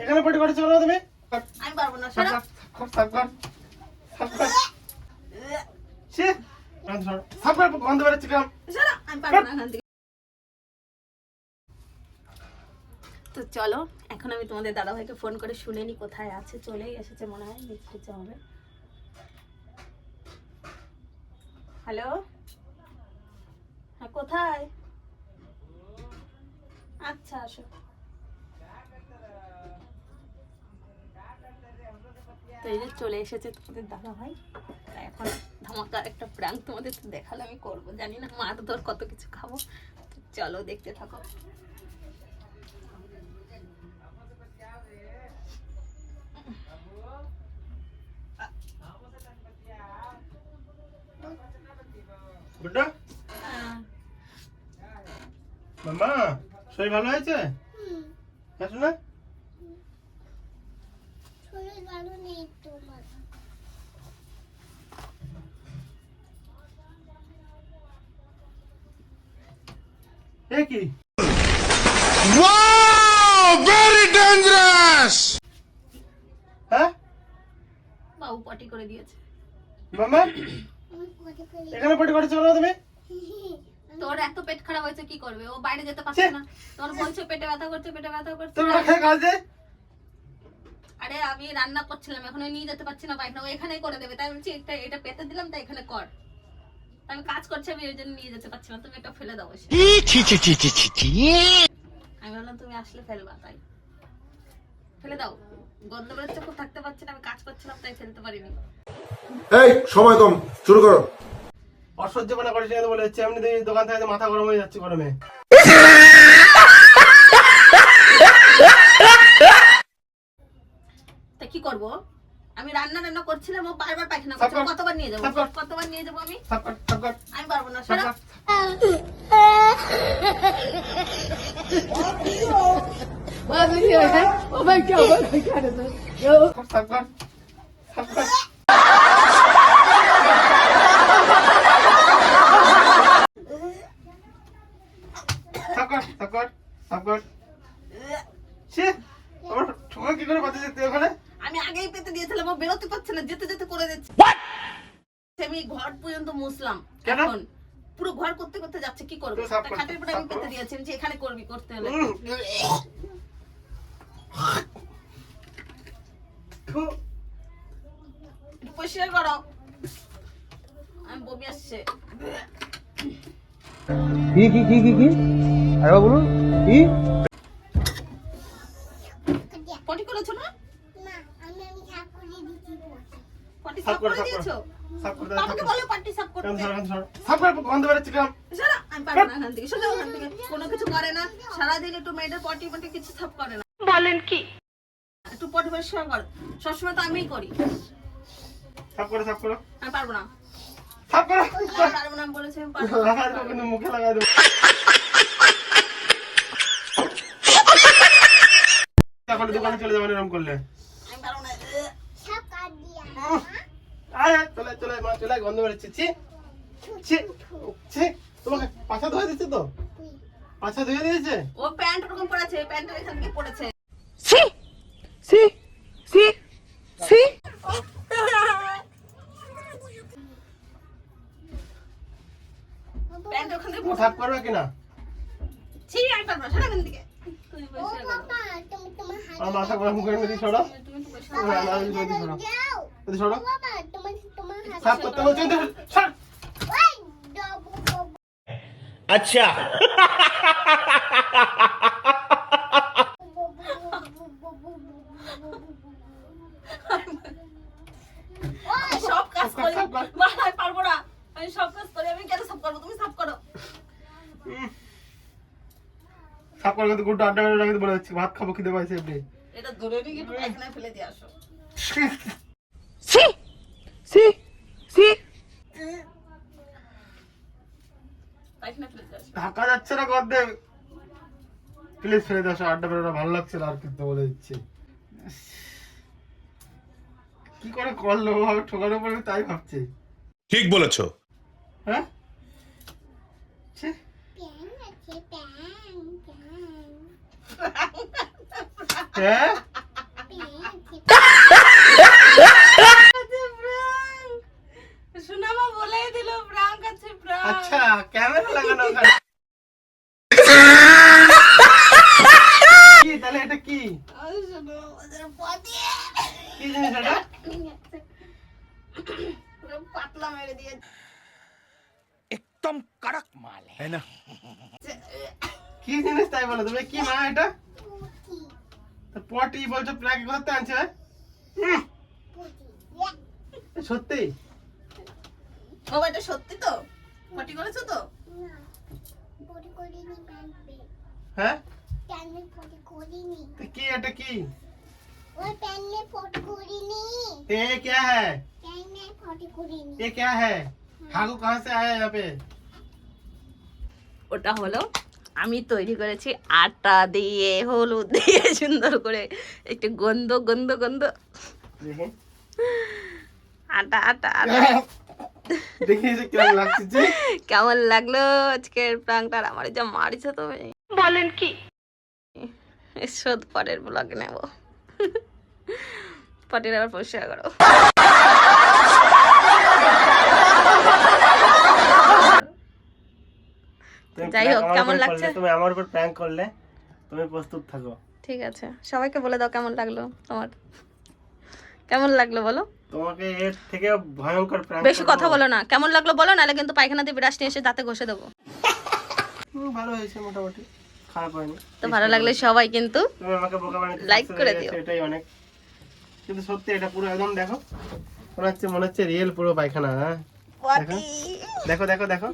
এখানে পটি করে চলো তুমি। আমি পারবো না, সরো। গন্ধ বেরোচ্ছে কেমন? সরো, আমি পারবো না এখান থেকে। তো চলো এখন আমি তোমাদের দাদাভাইকে ফোন করে শুনে নি কোথায় আছে। চলেই এসেছে মনে হয়, নিচে হবে। হ্যালো, হ্যাঁ কোথায়? আচ্ছা আসো। তো এই যে চলে এসেছে তোমাদের দাদাভাই। এখন ধামাকার একটা প্র্যাঙ্ক তোমাদের তো দেখালে আমি করবো, জানি না মারধর কত কিছু খাবো। তো চলো দেখতে থাকো। গুড্ডা মামা শরীর ভালো হয়েছে? হ্যাঁ শোনা, শরীর ভালো নেই তোমার। এ কি? Wow! Very dangerous! হ্যাঁ বাবু পটি করে দিয়েছে। মামা আমি পটি করে এখানে পটি করে চলো তুমি। তোর এত পেট খারাপ হয়েছে কি করবে? ও বাইরে যেতে পারছে না, তোর বলছে পেটে ব্যথা করছে, পেটে ব্যথা করছে। তুমি খেয়ে কাজ দে। আরে আমি রান্না করছিলাম, এখন নিয়ে যেতে পারছি না বাইরে, ও এখানেই করে দেবে। তাই বলছি এটা পেতে দিলাম, তাই এখানে কর। আমি কাজ করছি, আমি ওই জন্য নিয়ে যেতে পারছি না, তুমি এটা ফেলে দাও এসে। আমি বললাম তুমি আসলে ফেলবা, তাই ফেলে দাও। গন্ধ বেরোচ্ছে, খুব থাকতে পারছি না, আমি কাজ করছিলাম তাই ফেলতে পারিনি। এই সময় কম, শুরু করো। অসহ্য মনে করিস না বলে হচ্ছে, এমনি দোকান থেকে মাথা গরম হয়ে যাচ্ছে গরমে। তা কি করব? আমি রান্না করছিলাম, ও বারবার পায়খানা করছে। কতবার নিয়ে যাবো, কতবার নিয়ে যাবো আমি? আমি পারবো না, সরো। কি করে বাঁচে যেতে ওখানে? আমি আগেই পেতে দিয়েছিলাম, ও বেরোতে পারছে না, যেতে যেতে করে দিচ্ছে। আমি ঘর পর্যন্ত মুছলাম, কেন? এখন পুরো ঘর করতে করতে যাচ্ছে, কি করবো? তো সাফ করো, খাটের উপরে আমি সাফ পেতে করো। দিয়েছি, যে এখানে করবি, করতে হলে একটু পরিষ্কার করো। আমি বমি আসছে। কি আরে বলুন কি পটি করেছো না? না, আমি সাফ করে দিচ্ছি পটি। পটি সাফ সাফ করো, করে সাফ করো। দিয়েছো? সাফ করে বাবাকে বলো পটি সাফ করতে। গন্ধ বেরোচ্ছে কেমন? সরো, আমি পারবো না এখান থেকে। সোজা ওখান থেকে। কোনো কিছু করে না, সারাদিন একটু মেয়েদের পটি পটি কিছু সাফ করে না। বলেন কি? একটু পটি পরিষ্কার করো। সবসময় তো আমিই করি। সাফ করো। আমি পারবো না, সাফ করো। আমি পারবো না, আমি বলেছি আমি পারবো না। লাগাই দেবো কিন্তু মুখে লাগাই দেবো। এখন দোকানে চলে যাবেন এরকম করলে। আমি পারবো না। সাফ কাট দিয়া। আয় চলে মা চলে গন্ধ বেরোচ্ছে। ছি তোমাকে পাছা ধুয়ে দিচ্ছে তো? পাছা ধুয়ে দিয়েছে? ও প্যান্ট ওরকম পড়েছে, প্যান্টের এখান থেকে পড়েছে। প্যান্ট ওখান থেকে সাফ করবে কিনা? ছি, আমি পারবো না, সরো এখান থেকে। তুমি ও পরিষ্কার করো। বাবা, তুমি তোমার হাত আমার মাথা গরম করে দিই সরো। তুমি একটু পরিষ্কার করো। যাও। সরো। বাবা, তোমার হাত। সাফ করতে বলছি তো সর। ওই ডবু ডবু। আচ্ছা আমি সব কাজ করি। মা, আমি পারবো না। আমি সব কাজ করি, আমি কেন সাফ করবো? তুমি সাফ করো। সাফ করে কিন্তু গুড আড্ডা মেরে রাখতে বলে যাচ্ছি, ভাত খাবো খিদে পাইছে এমনি। এটা ধরে নিয়ে একটু পায়খানায় ফেলে দিয়ে আসো। পায়খানায় ফেলে দিয়ে আসো। ঢাকা যাচ্ছে না গর্দে। প্লিজ ফেলে দাও, আড্ডা বেরোনো ভালো লাগছে না আর কিন্তু বলে দিচ্ছি। কি করে করলো ভাবে ঠোকানোর পরে তাই ভাবছি। ঠিক বলেছো। হ্যাঁ ছি, প্যান আছে, প্যান। হ্যাঁ আরে শোনো, ওদের পটি কি জিনিস এটা? পুরো পাতলা মেরে দিয়ে কি জিনিস তাই বলো তুমি? কি মা এটা? পুটি তো পটি বলছো, প্রাক করতে আনছে? পুটি সত্যি? ও এটা সত্যি তো? পটি করেছো তো? না পুটি করিনি প্যান্টে হ্যাঁ? প্যান্টে পুটি করিনি तो কি এটা কি? ওই প্যান্টে পুটি করিনি तो ये क्या है? প্যান্টে পুটি করিনি ये क्या है? हागू कहाँ से आया यहाँ पे? ওটা হলো আমি তৈরি করেছি আটা দিয়ে, হলুদ দিয়ে সুন্দর করে একটু গন্ধ গন্ধ গন্ধ देखिए আটা আটা আটা देखिए इसे क्या लगती जी? কেমন লাগলো আজকের প্রাঙ্কটা? আমার যা মারিছে তুমি বলেন কি? শোধ পরের ব্লগে নেব। পটের আবার পরিষ্কার করো। যাই হোক, কেমন লাগছে? তুমি আমার উপর প্র্যাঙ্ক করলে, তুমি প্রস্তুত থাকো। ঠিক আছে, সবাইকে বলে দাও কেমন লাগলো তোমার। কেমন লাগলো বলো? তোমাকে এর থেকে ভয়ঙ্কর প্র্যাঙ্ক বেশি কথা বলো না, কেমন লাগলো বলো, নাহলে কিন্তু পায়খানা দিয়ে ব্রাশ নিয়ে এসে দাঁতে ঘষে দেবো। ভালো হয়েছে মোটামুটি, খারাপ হয়নি। তো ভালো লাগলে সবাই কিন্তু তুমি আমাকে বোকা বানাতে লাইক success করে হয়ে দিও। গেছো, এটাই অনেক। কিন্তু সত্যি এটা পুরো একদম দেখো, মনে হচ্ছে রিয়েল পুরো পায়খানা। হ্যাঁ পটি দেখো দেখো দেখো